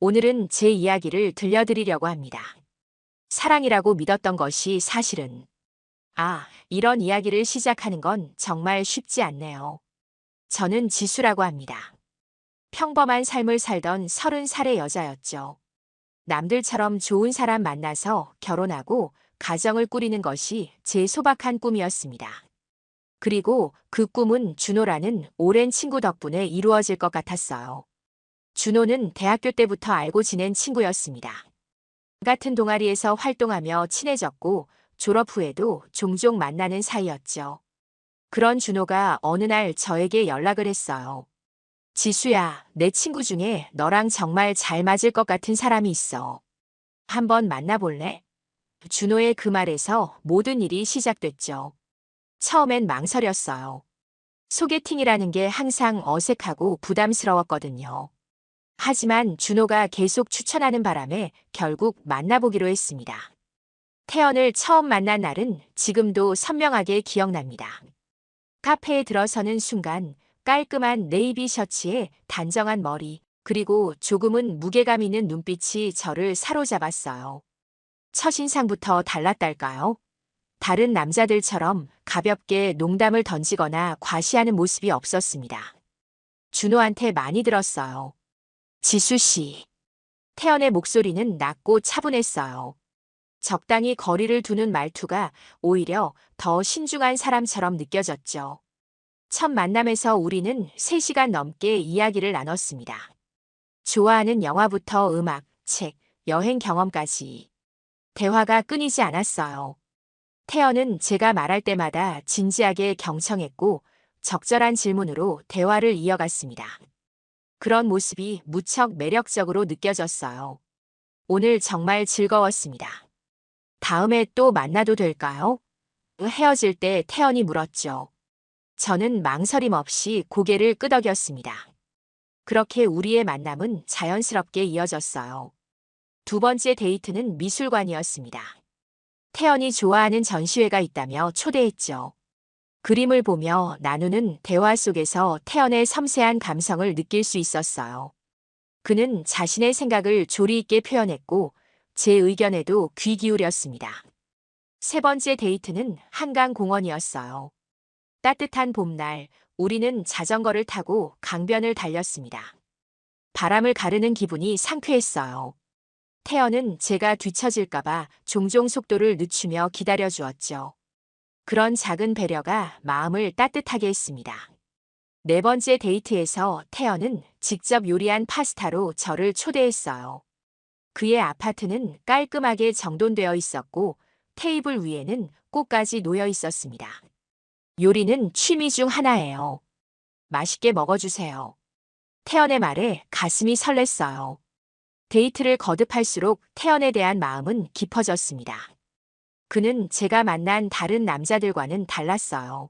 오늘은 제 이야기를 들려드리려고 합니다. 사랑이라고 믿었던 것이 사실은, 이런 이야기를 시작하는 건 정말 쉽지 않네요. 저는 지수라고 합니다. 평범한 삶을 살던 30살의 여자였죠. 남들처럼 좋은 사람 만나서 결혼하고 가정을 꾸리는 것이 제 소박한 꿈이었습니다. 그리고 그 꿈은 준호라는 오랜 친구 덕분에 이루어질 것 같았어요. 준호는 대학교 때부터 알고 지낸 친구였습니다. 같은 동아리에서 활동하며 친해졌고 졸업 후에도 종종 만나는 사이였죠. 그런 준호가 어느 날 저에게 연락을 했어요. 지수야, 내 친구 중에 너랑 정말 잘 맞을 것 같은 사람이 있어. 한번 만나볼래? 준호의 그 말에서 모든 일이 시작됐죠. 처음엔 망설였어요. 소개팅이라는 게 항상 어색하고 부담스러웠거든요. 하지만 준호가 계속 추천하는 바람에 결국 만나보기로 했습니다. 태연을 처음 만난 날은 지금도 선명하게 기억납니다. 카페에 들어서는 순간 깔끔한 네이비 셔츠에 단정한 머리, 그리고 조금은 무게감 있는 눈빛이 저를 사로잡았어요. 첫인상부터 달랐달까요? 다른 남자들처럼 가볍게 농담을 던지거나 과시하는 모습이 없었습니다. 준호한테 많이 들었어요. 지수 씨. 태연의 목소리는 낮고 차분했어요. 적당히 거리를 두는 말투가 오히려 더 신중한 사람처럼 느껴졌죠. 첫 만남에서 우리는 3시간 넘게 이야기를 나눴습니다. 좋아하는 영화부터 음악, 책, 여행 경험까지. 대화가 끊이지 않았어요. 태연은 제가 말할 때마다 진지하게 경청했고 적절한 질문으로 대화를 이어갔습니다. 그런 모습이 무척 매력적으로 느껴졌어요. 오늘 정말 즐거웠습니다. 다음에 또 만나도 될까요? 헤어질 때 태연이 물었죠. 저는 망설임 없이 고개를 끄덕였습니다. 그렇게 우리의 만남은 자연스럽게 이어졌어요. 두 번째 데이트는 미술관이었습니다. 태연이 좋아하는 전시회가 있다며 초대했죠. 그림을 보며 나누는 대화 속에서 태연의 섬세한 감성을 느낄 수 있었어요. 그는 자신의 생각을 조리 있게 표현했고 제 의견에도 귀 기울였습니다. 세 번째 데이트는 한강공원이었어요. 따뜻한 봄날, 우리는 자전거를 타고 강변을 달렸습니다. 바람을 가르는 기분이 상쾌했어요. 태연은 제가 뒤처질까봐 종종 속도를 늦추며 기다려주었죠. 그런 작은 배려가 마음을 따뜻하게 했습니다. 네 번째 데이트에서 태연은 직접 요리한 파스타로 저를 초대했어요. 그의 아파트는 깔끔하게 정돈되어 있었고 테이블 위에는 꽃까지 놓여 있었습니다. 요리는 취미 중 하나예요. 맛있게 먹어주세요. 태연의 말에 가슴이 설렜어요. 데이트를 거듭할수록 태연에 대한 마음은 깊어졌습니다. 그는 제가 만난 다른 남자들과는 달랐어요.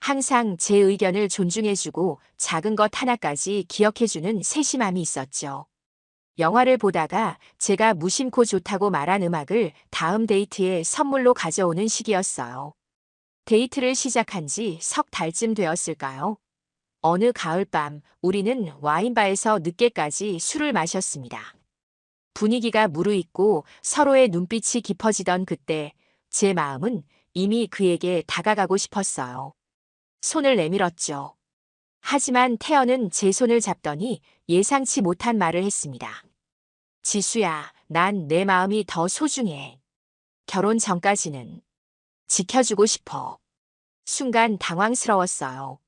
항상 제 의견을 존중해주고 작은 것 하나까지 기억해주는 세심함이 있었죠. 영화를 보다가 제가 무심코 좋다고 말한 음악을 다음 데이트에 선물로 가져오는 시기였어요. 데이트를 시작한 지 석 달쯤 되었을까요? 어느 가을밤 우리는 와인바에서 늦게까지 술을 마셨습니다. 분위기가 무르익고 서로의 눈빛이 깊어지던 그때 제 마음은 이미 그에게 다가가고 싶었어요. 손을 내밀었죠. 하지만 태연은 제 손을 잡더니 예상치 못한 말을 했습니다. 지수야, 난 내 마음이 더 소중해. 결혼 전까지는 지켜주고 싶어. 순간 당황스러웠어요.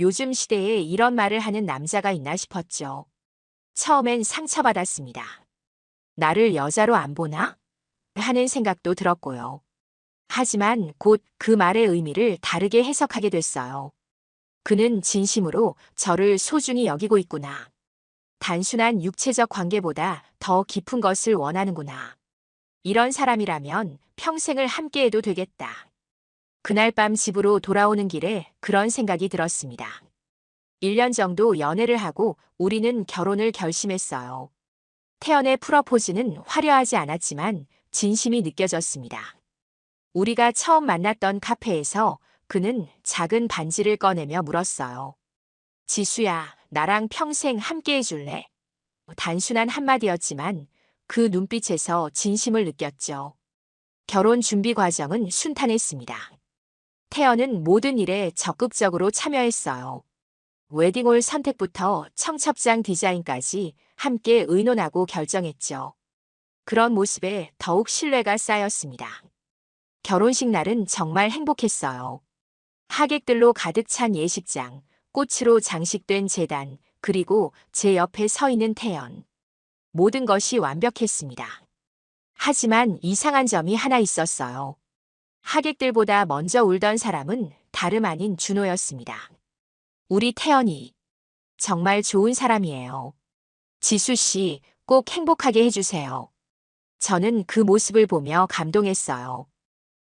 요즘 시대에 이런 말을 하는 남자가 있나 싶었죠. 처음엔 상처받았습니다. 나를 여자로 안 보나? 하는 생각도 들었고요. 하지만 곧 그 말의 의미를 다르게 해석하게 됐어요. 그는 진심으로 저를 소중히 여기고 있구나. 단순한 육체적 관계보다 더 깊은 것을 원하는구나. 이런 사람이라면 평생을 함께해도 되겠다. 그날 밤 집으로 돌아오는 길에 그런 생각이 들었습니다. 1년 정도 연애를 하고 우리는 결혼을 결심했어요. 태연의 프러포즈는 화려하지 않았지만 진심이 느껴졌습니다. 우리가 처음 만났던 카페에서 그는 작은 반지를 꺼내며 물었어요. 지수야, 나랑 평생 함께 해줄래? 단순한 한마디였지만 그 눈빛에서 진심을 느꼈죠. 결혼 준비 과정은 순탄했습니다. 태연은 모든 일에 적극적으로 참여했어요. 웨딩홀 선택부터 청첩장 디자인까지 함께 의논하고 결정했죠. 그런 모습에 더욱 신뢰가 쌓였습니다. 결혼식 날은 정말 행복했어요. 하객들로 가득 찬 예식장, 꽃으로 장식된 제단, 그리고 제 옆에 서 있는 태연. 모든 것이 완벽했습니다. 하지만 이상한 점이 하나 있었어요. 하객들보다 먼저 울던 사람은 다름 아닌 준호였습니다. 우리 태연이 정말 좋은 사람이에요. 지수 씨, 꼭 행복하게 해주세요. 저는 그 모습을 보며 감동했어요.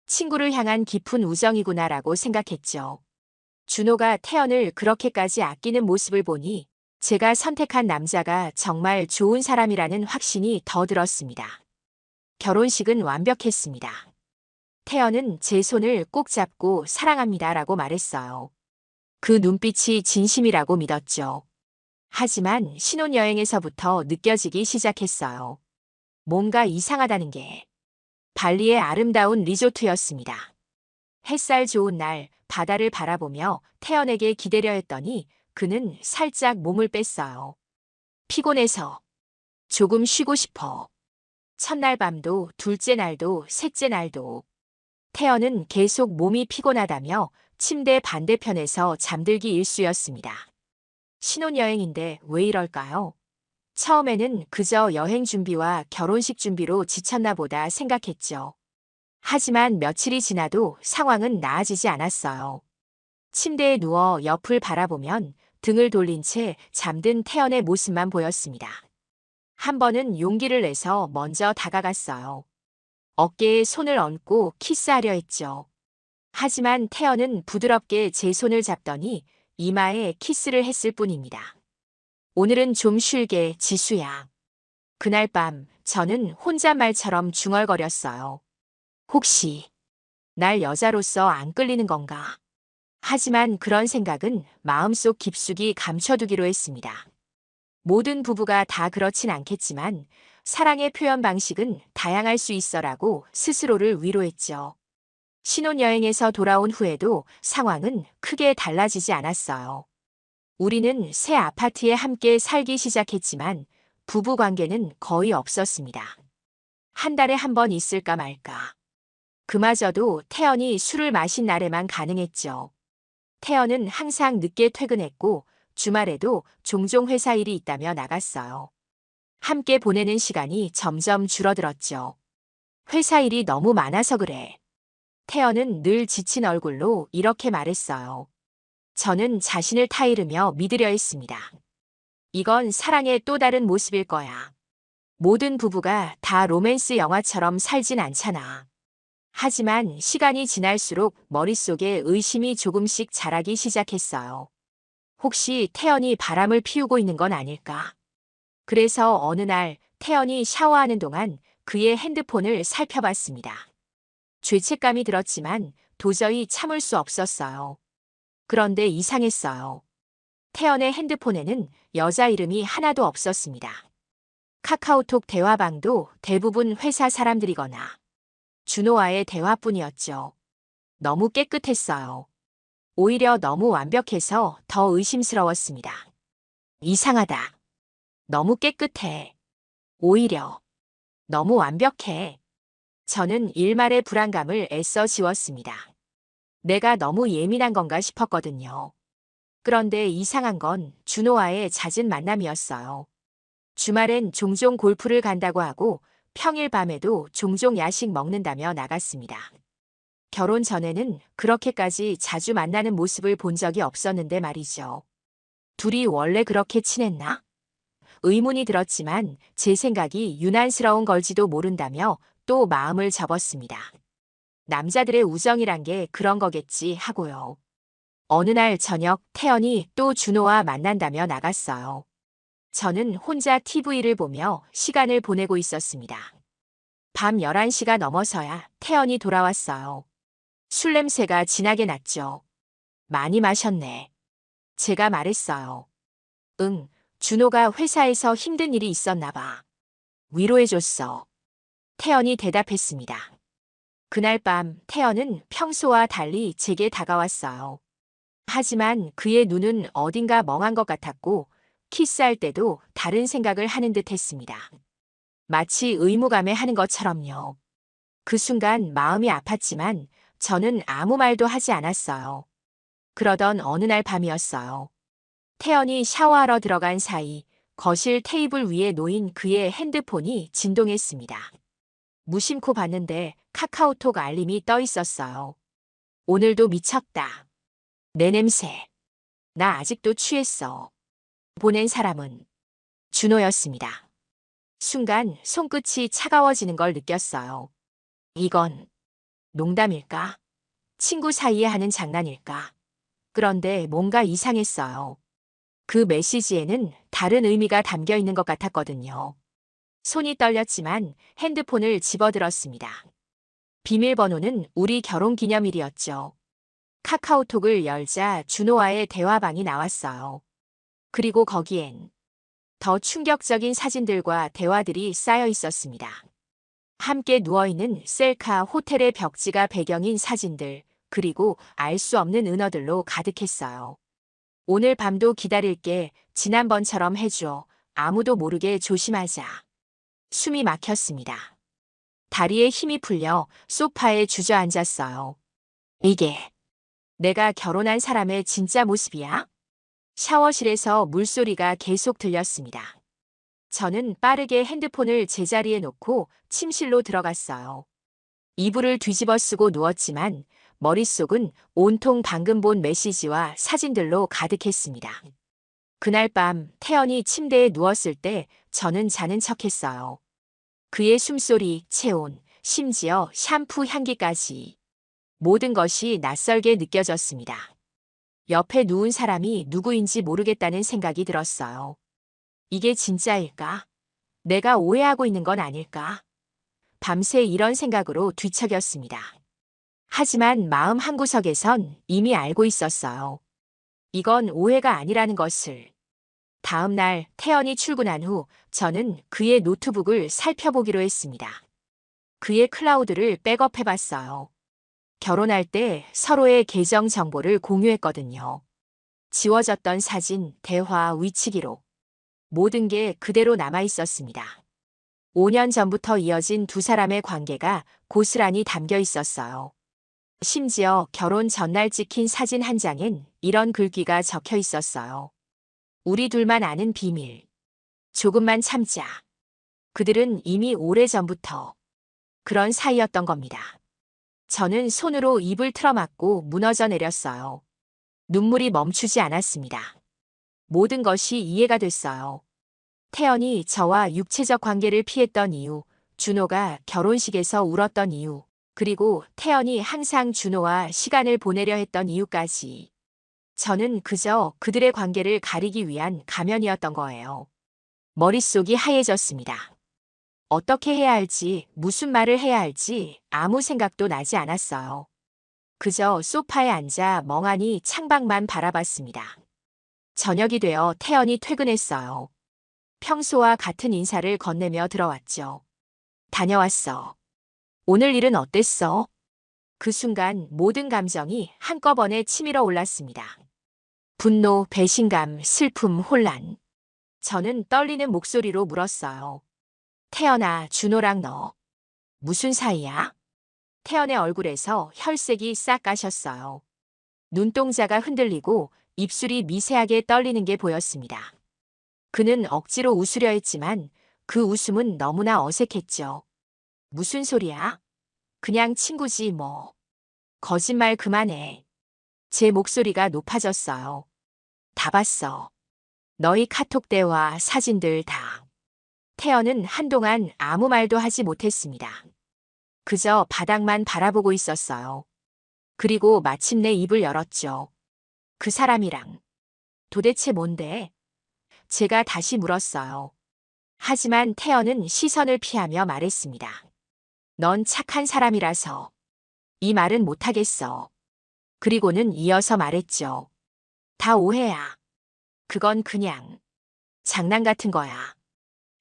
친구를 향한 깊은 우정이구나라고 생각했죠. 준호가 태연을 그렇게까지 아끼는 모습을 보니 제가 선택한 남자가 정말 좋은 사람이라는 확신이 더 들었습니다. 결혼식은 완벽했습니다. 태연은 제 손을 꼭 잡고 사랑합니다라고 말했어요. 그 눈빛이 진심이라고 믿었죠. 하지만 신혼여행에서부터 느껴지기 시작했어요. 뭔가 이상하다는 게. 발리의 아름다운 리조트였습니다. 햇살 좋은 날 바다를 바라보며 태연에게 기대려 했더니 그는 살짝 몸을 뺐어요. 피곤해서 조금 쉬고 싶어. 첫날 밤도 둘째 날도 셋째 날도 태연은 계속 몸이 피곤하다며 침대 반대편에서 잠들기 일쑤였습니다. 신혼여행인데 왜 이럴까요? 처음에는 그저 여행 준비와 결혼식 준비로 지쳤나 보다 생각했죠. 하지만 며칠이 지나도 상황은 나아지지 않았어요. 침대에 누워 옆을 바라보면 등을 돌린 채 잠든 태연의 모습만 보였습니다. 한 번은 용기를 내서 먼저 다가갔어요. 어깨에 손을 얹고 키스하려 했죠. 하지만 태연은 부드럽게 제 손을 잡더니 이마에 키스를 했을 뿐입니다. 오늘은 좀 쉴게, 지수야. 그날 밤 저는 혼잣말처럼 중얼거렸어요. 혹시 날 여자로서 안 끌리는 건가? 하지만 그런 생각은 마음속 깊숙이 감춰두기로 했습니다. 모든 부부가 다 그렇진 않겠지만 사랑의 표현 방식은 다양할 수 있어라고 스스로를 위로했죠. 신혼여행에서 돌아온 후에도 상황은 크게 달라지지 않았어요. 우리는 새 아파트에 함께 살기 시작했지만 부부 관계는 거의 없었습니다. 한 달에 한 번 있을까 말까. 그마저도 태연이 술을 마신 날에만 가능했죠. 태연은 항상 늦게 퇴근했고 주말에도 종종 회사 일이 있다며 나갔어요. 함께 보내는 시간이 점점 줄어들었죠. 회사 일이 너무 많아서 그래. 태연은 늘 지친 얼굴로 이렇게 말했어요. 저는 자신을 타이르며 믿으려 했습니다. 이건 사랑의 또 다른 모습일 거야. 모든 부부가 다 로맨스 영화처럼 살진 않잖아. 하지만 시간이 지날수록 머릿속에 의심이 조금씩 자라기 시작했어요. 혹시 태연이 바람을 피우고 있는 건 아닐까? 그래서 어느 날 태연이 샤워하는 동안 그의 핸드폰을 살펴봤습니다. 죄책감이 들었지만 도저히 참을 수 없었어요. 그런데 이상했어요. 태연의 핸드폰에는 여자 이름이 하나도 없었습니다. 카카오톡 대화방도 대부분 회사 사람들이거나 준호와의 대화뿐이었죠. 너무 깨끗했어요. 오히려 너무 완벽해서 더 의심스러웠습니다. 이상하다. 너무 깨끗해. 오히려 너무 완벽해. 저는 일말의 불안감을 애써 지웠습니다. 내가 너무 예민한 건가 싶었거든요. 그런데 이상한 건 준호와의 잦은 만남이었어요. 주말엔 종종 골프를 간다고 하고 평일 밤에도 종종 야식 먹는다며 나갔습니다. 결혼 전에는 그렇게까지 자주 만나는 모습을 본 적이 없었는데 말이죠. 둘이 원래 그렇게 친했나? 의문이 들었지만 제 생각이 유난스러운 걸지도 모른다며 또 마음을 접었습니다. 남자들의 우정이란 게 그런 거겠지 하고요. 어느 날 저녁 태연이 또 준호와 만난다며 나갔어요. 저는 혼자 TV를 보며 시간을 보내고 있었습니다. 밤 11시가 넘어서야 태연이 돌아왔어요. 술 냄새가 진하게 났죠. 많이 마셨네. 제가 말했어요. 응, 준호가 회사에서 힘든 일이 있었나 봐. 위로해줬어. 태연이 대답했습니다. 그날 밤 태연은 평소와 달리 제게 다가왔어요. 하지만 그의 눈은 어딘가 멍한 것 같았고 키스할 때도 다른 생각을 하는 듯 했습니다. 마치 의무감에 하는 것처럼요. 그 순간 마음이 아팠지만 저는 아무 말도 하지 않았어요. 그러던 어느 날 밤이었어요. 태연이 샤워하러 들어간 사이 거실 테이블 위에 놓인 그의 핸드폰이 진동했습니다. 무심코 봤는데 카카오톡 알림이 떠 있었어요. 오늘도 미쳤다. 내 냄새. 나 아직도 취했어. 보낸 사람은 준호였습니다. 순간 손끝이 차가워지는 걸 느꼈어요. 이건 농담일까? 친구 사이에 하는 장난일까? 그런데 뭔가 이상했어요. 그 메시지에는 다른 의미가 담겨 있는 것 같았거든요. 손이 떨렸지만 핸드폰을 집어들었습니다. 비밀번호는 우리 결혼 기념일이었죠. 카카오톡을 열자 준호와의 대화방이 나왔어요. 그리고 거기엔 더 충격적인 사진들과 대화들이 쌓여 있었습니다. 함께 누워있는 셀카 호텔의 벽지가 배경인 사진들, 그리고 알 수 없는 은어들로 가득했어요. 오늘 밤도 기다릴게. 지난번처럼 해줘. 아무도 모르게 조심하자. 숨이 막혔습니다. 다리에 힘이 풀려 소파에 주저앉았어요. 이게 내가 결혼한 사람의 진짜 모습이야? 샤워실에서 물소리가 계속 들렸습니다. 저는 빠르게 핸드폰을 제자리에 놓고 침실로 들어갔어요. 이불을 뒤집어 쓰고 누웠지만 머릿속은 온통 방금 본 메시지와 사진들로 가득했습니다. 그날 밤 태연이 침대에 누웠을 때 저는 자는 척했어요. 그의 숨소리, 체온, 심지어 샴푸 향기까지. 모든 것이 낯설게 느껴졌습니다. 옆에 누운 사람이 누구인지 모르겠다는 생각이 들었어요. 이게 진짜일까? 내가 오해하고 있는 건 아닐까? 밤새 이런 생각으로 뒤척였습니다. 하지만 마음 한구석에선 이미 알고 있었어요. 이건 오해가 아니라는 것을. 다음 날 태연이 출근한 후 저는 그의 노트북을 살펴보기로 했습니다. 그의 클라우드를 백업해봤어요. 결혼할 때 서로의 계정 정보를 공유했거든요. 지워졌던 사진, 대화, 위치 기록. 모든 게 그대로 남아 있었습니다. 5년 전부터 이어진 두 사람의 관계가 고스란히 담겨 있었어요. 심지어 결혼 전날 찍힌 사진 한 장엔 이런 글귀가 적혀 있었어요. 우리 둘만 아는 비밀. 조금만 참자. 그들은 이미 오래전부터 그런 사이였던 겁니다. 저는 손으로 입을 틀어막고 무너져 내렸어요. 눈물이 멈추지 않았습니다. 모든 것이 이해가 됐어요. 태연이 저와 육체적 관계를 피했던 이유, 준호가 결혼식에서 울었던 이유, 그리고 태연이 항상 준호와 시간을 보내려 했던 이유까지. 저는 그저 그들의 관계를 가리기 위한 가면이었던 거예요. 머릿속이 하얘졌습니다. 어떻게 해야 할지, 무슨 말을 해야 할지 아무 생각도 나지 않았어요. 그저 소파에 앉아 멍하니 창밖만 바라봤습니다. 저녁이 되어 태연이 퇴근했어요. 평소와 같은 인사를 건네며 들어왔죠. 다녀왔어. 오늘 일은 어땠어? 그 순간 모든 감정이 한꺼번에 치밀어 올랐습니다. 분노, 배신감, 슬픔, 혼란. 저는 떨리는 목소리로 물었어요. 태연아, 준호랑 너 무슨 사이야? 태연의 얼굴에서 혈색이 싹 가셨어요. 눈동자가 흔들리고 입술이 미세하게 떨리는 게 보였습니다. 그는 억지로 웃으려 했지만 그 웃음은 너무나 어색했죠. 무슨 소리야? 그냥 친구지 뭐. 거짓말 그만해. 제 목소리가 높아졌어요. 다 봤어. 너희 카톡 대화, 사진들 다. 태연은 한동안 아무 말도 하지 못했습니다. 그저 바닥만 바라보고 있었어요. 그리고 마침내 입을 열었죠. 그 사람이랑. 도대체 뭔데? 제가 다시 물었어요. 하지만 태연은 시선을 피하며 말했습니다. 넌 착한 사람이라서. 이 말은 못하겠어. 그리고는 이어서 말했죠. 다 오해야. 그건 그냥 장난 같은 거야.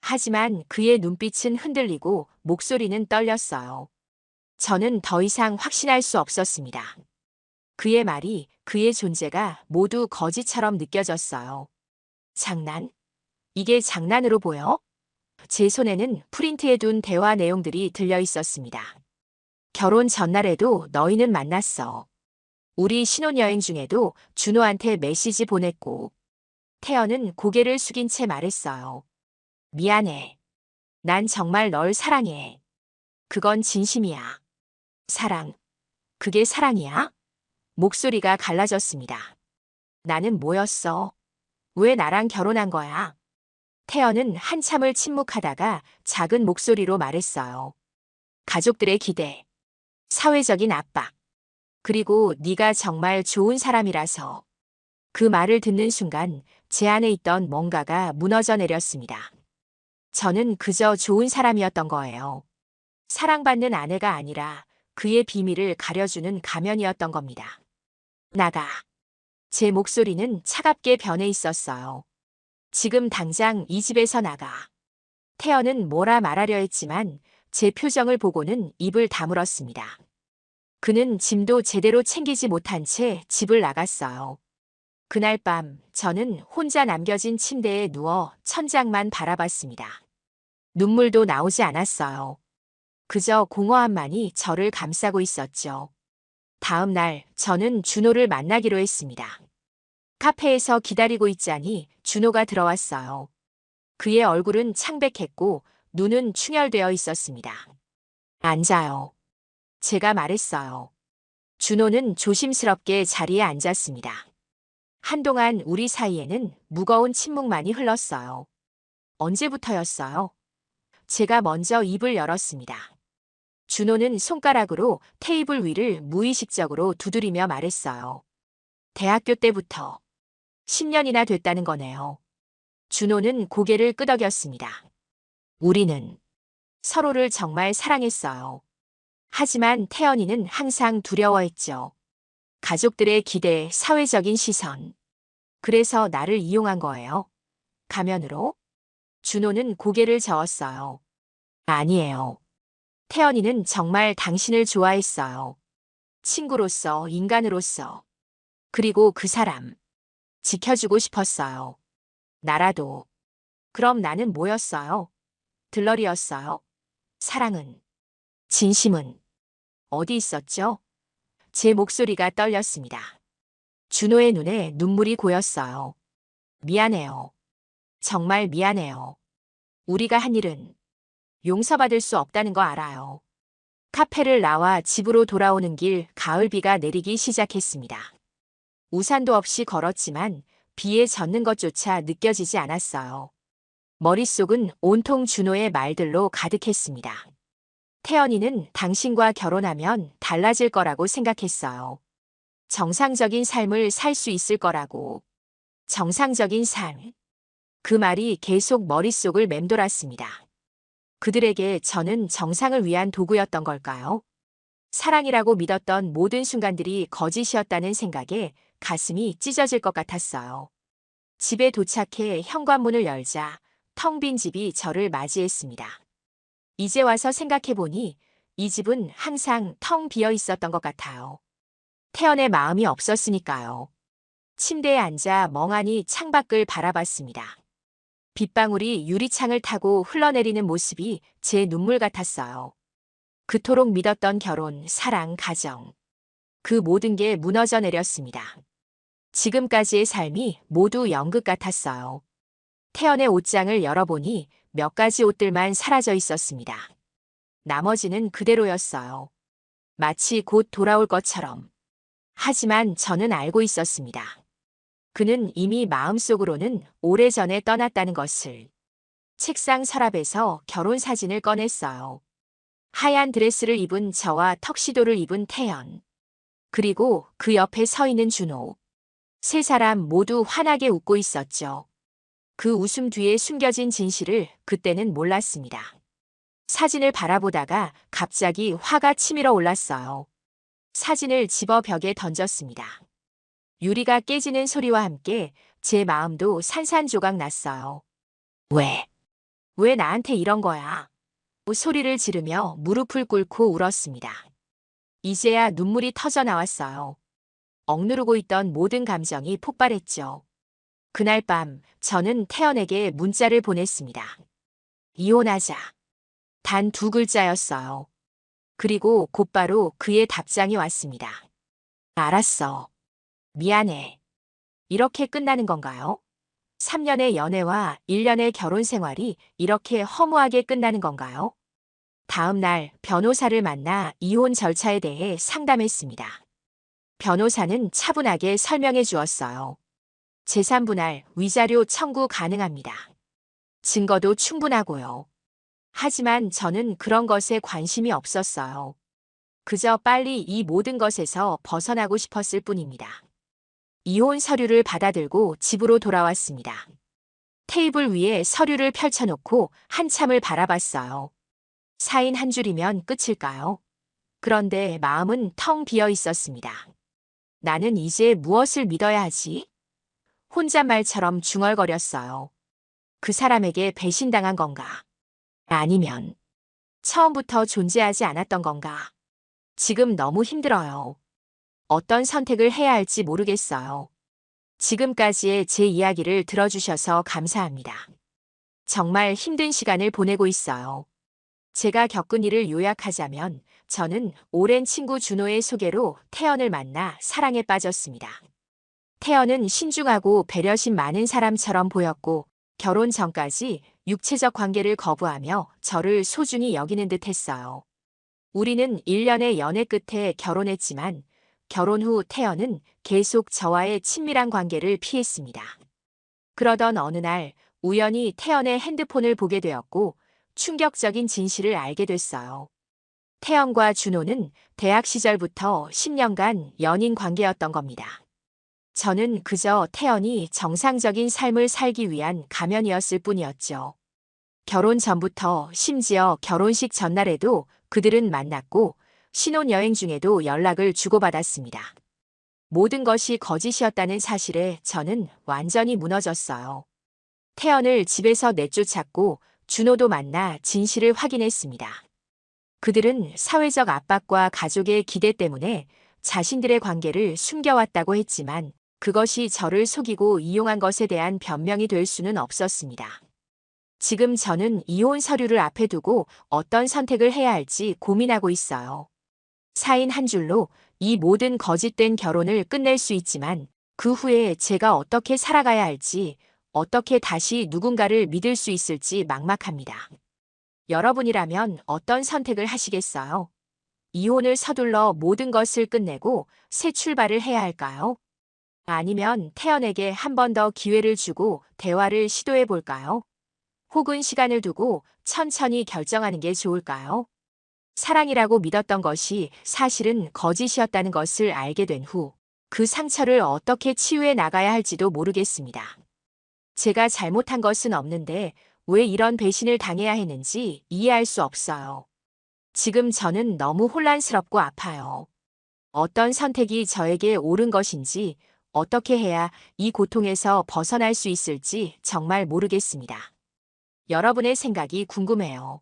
하지만 그의 눈빛은 흔들리고 목소리는 떨렸어요. 저는 더 이상 확신할 수 없었습니다. 그의 말이, 그의 존재가 모두 거짓처럼 느껴졌어요. 장난? 이게 장난으로 보여? 제 손에는 프린트해둔 대화 내용들이 들려 있었습니다. 결혼 전날에도 너희는 만났어. 우리 신혼여행 중에도 준호한테 메시지 보냈고. 태연은 고개를 숙인 채 말했어요. 미안해. 난 정말 널 사랑해. 그건 진심이야. 사랑. 그게 사랑이야? 목소리가 갈라졌습니다. 나는 뭐였어? 왜 나랑 결혼한 거야? 태연은 한참을 침묵하다가 작은 목소리로 말했어요. 가족들의 기대, 사회적인 압박, 그리고 네가 정말 좋은 사람이라서. 그 말을 듣는 순간 제 안에 있던 뭔가가 무너져 내렸습니다. 저는 그저 좋은 사람이었던 거예요. 사랑받는 아내가 아니라 그의 비밀을 가려주는 가면이었던 겁니다. 나가. 제 목소리는 차갑게 변해 있었어요. 지금 당장 이 집에서 나가. 태연은 뭐라 말하려 했지만 제 표정을 보고는 입을 다물었습니다. 그는 짐도 제대로 챙기지 못한 채 집을 나갔어요. 그날 밤 저는 혼자 남겨진 침대에 누워 천장만 바라봤습니다. 눈물도 나오지 않았어요. 그저 공허함만이 저를 감싸고 있었죠. 다음 날 저는 준호를 만나기로 했습니다. 카페에서 기다리고 있자니 준호가 들어왔어요. 그의 얼굴은 창백했고 눈은 충혈되어 있었습니다. 앉아요. 제가 말했어요. 준호는 조심스럽게 자리에 앉았습니다. 한동안 우리 사이에는 무거운 침묵만이 흘렀어요. 언제부터였어요? 제가 먼저 입을 열었습니다. 준호는 손가락으로 테이블 위를 무의식적으로 두드리며 말했어요. 대학교 때부터 10년이나 됐다는 거네요. 준호는 고개를 끄덕였습니다. 우리는 서로를 정말 사랑했어요. 하지만 태연이는 항상 두려워했죠. 가족들의 기대, 사회적인 시선. 그래서 나를 이용한 거예요. 가면으로? 준호는 고개를 저었어요. 아니에요. 태연이는 정말 당신을 좋아했어요. 친구로서, 인간으로서. 그리고 그 사람. 지켜주고 싶었어요. 나라도. 그럼 나는 뭐였어요? 들러리였어요. 사랑은, 진심은 어디 있었죠? 제 목소리가 떨렸습니다. 준호의 눈에 눈물이 고였어요. 미안해요. 정말 미안해요. 우리가 한 일은 용서받을 수 없다는 거 알아요. 카페를 나와 집으로 돌아오는 길 가을비가 내리기 시작했습니다. 우산도 없이 걸었지만 비에 젖는 것조차 느껴지지 않았어요. 머릿속은 온통 준호의 말들로 가득했습니다. 태연이는 당신과 결혼하면 달라질 거라고 생각했어요. 정상적인 삶을 살 수 있을 거라고. 정상적인 삶. 그 말이 계속 머릿속을 맴돌았습니다. 그들에게 저는 정상을 위한 도구였던 걸까요? 사랑이라고 믿었던 모든 순간들이 거짓이었다는 생각에 가슴이 찢어질 것 같았어요. 집에 도착해 현관문을 열자 텅 빈 집이 저를 맞이했습니다. 이제 와서 생각해보니 이 집은 항상 텅 비어 있었던 것 같아요. 태연의 마음이 없었으니까요. 침대에 앉아 멍하니 창밖을 바라봤습니다. 빗방울이 유리창을 타고 흘러내리는 모습이 제 눈물 같았어요. 그토록 믿었던 결혼, 사랑, 가정. 그 모든 게 무너져 내렸습니다. 지금까지의 삶이 모두 연극 같았어요. 태연의 옷장을 열어보니 몇 가지 옷들만 사라져 있었습니다. 나머지는 그대로였어요. 마치 곧 돌아올 것처럼. 하지만 저는 알고 있었습니다. 그는 이미 마음속으로는 오래전에 떠났다는 것을. 책상 서랍에서 결혼 사진을 꺼냈어요. 하얀 드레스를 입은 저와 턱시도를 입은 태연. 그리고 그 옆에 서 있는 준호. 세 사람 모두 환하게 웃고 있었죠. 그 웃음 뒤에 숨겨진 진실을 그때는 몰랐습니다. 사진을 바라보다가 갑자기 화가 치밀어 올랐어요. 사진을 집어 벽에 던졌습니다. 유리가 깨지는 소리와 함께 제 마음도 산산조각 났어요. 왜? 왜 나한테 이런 거야? 소리를 지르며 무릎을 꿇고 울었습니다. 이제야 눈물이 터져 나왔어요. 억누르고 있던 모든 감정이 폭발했죠. 그날 밤 저는 태연에게 문자를 보냈습니다. 이혼하자. 단 두 글자였어요. 그리고 곧바로 그의 답장이 왔습니다. 알았어. 미안해. 이렇게 끝나는 건가요? 3년의 연애와 1년의 결혼 생활이 이렇게 허무하게 끝나는 건가요? 다음 날 변호사를 만나 이혼 절차에 대해 상담했습니다. 변호사는 차분하게 설명해 주었어요. 재산 분할, 위자료 청구 가능합니다. 증거도 충분하고요. 하지만 저는 그런 것에 관심이 없었어요. 그저 빨리 이 모든 것에서 벗어나고 싶었을 뿐입니다. 이혼 서류를 받아들고 집으로 돌아왔습니다. 테이블 위에 서류를 펼쳐놓고 한참을 바라봤어요. 사인 한 줄이면 끝일까요? 그런데 마음은 텅 비어 있었습니다. 나는 이제 무엇을 믿어야 하지? 혼잣말처럼 중얼거렸어요. 그 사람에게 배신당한 건가? 아니면 처음부터 존재하지 않았던 건가? 지금 너무 힘들어요. 어떤 선택을 해야 할지 모르겠어요. 지금까지의 제 이야기를 들어주셔서 감사합니다. 정말 힘든 시간을 보내고 있어요. 제가 겪은 일을 요약하자면 저는 오랜 친구 준호의 소개로 태연을 만나 사랑에 빠졌습니다. 태연은 신중하고 배려심 많은 사람처럼 보였고 결혼 전까지 육체적 관계를 거부하며 저를 소중히 여기는 듯 했어요. 우리는 1년의 연애 끝에 결혼했지만 결혼 후 태연은 계속 저와의 친밀한 관계를 피했습니다. 그러던 어느 날 우연히 태연의 핸드폰을 보게 되었고 충격적인 진실을 알게 됐어요. 태연과 준호는 대학 시절부터 10년간 연인 관계였던 겁니다. 저는 그저 태연이 정상적인 삶을 살기 위한 가면이었을 뿐이었죠. 결혼 전부터 심지어 결혼식 전날에도 그들은 만났고 신혼여행 중에도 연락을 주고받았습니다. 모든 것이 거짓이었다는 사실에 저는 완전히 무너졌어요. 태연을 집에서 내쫓았고 준호도 만나 진실을 확인했습니다. 그들은 사회적 압박과 가족의 기대 때문에 자신들의 관계를 숨겨왔다고 했지만 그것이 저를 속이고 이용한 것에 대한 변명이 될 수는 없었습니다. 지금 저는 이혼 서류를 앞에 두고 어떤 선택을 해야 할지 고민하고 있어요. 사인 한 줄로 이 모든 거짓된 결혼을 끝낼 수 있지만 그 후에 제가 어떻게 살아가야 할지, 어떻게 다시 누군가를 믿을 수 있을지 막막합니다. 여러분이라면 어떤 선택을 하시겠어요? 이혼을 서둘러 모든 것을 끝내고 새 출발을 해야 할까요? 아니면 태연에게 한 번 더 기회를 주고 대화를 시도해 볼까요? 혹은 시간을 두고 천천히 결정하는 게 좋을까요? 사랑이라고 믿었던 것이 사실은 거짓이었다는 것을 알게 된 후 그 상처를 어떻게 치유해 나가야 할지도 모르겠습니다. 제가 잘못한 것은 없는데 왜 이런 배신을 당해야 했는지 이해할 수 없어요. 지금 저는 너무 혼란스럽고 아파요. 어떤 선택이 저에게 옳은 것인지, 어떻게 해야 이 고통에서 벗어날 수 있을지 정말 모르겠습니다. 여러분의 생각이 궁금해요.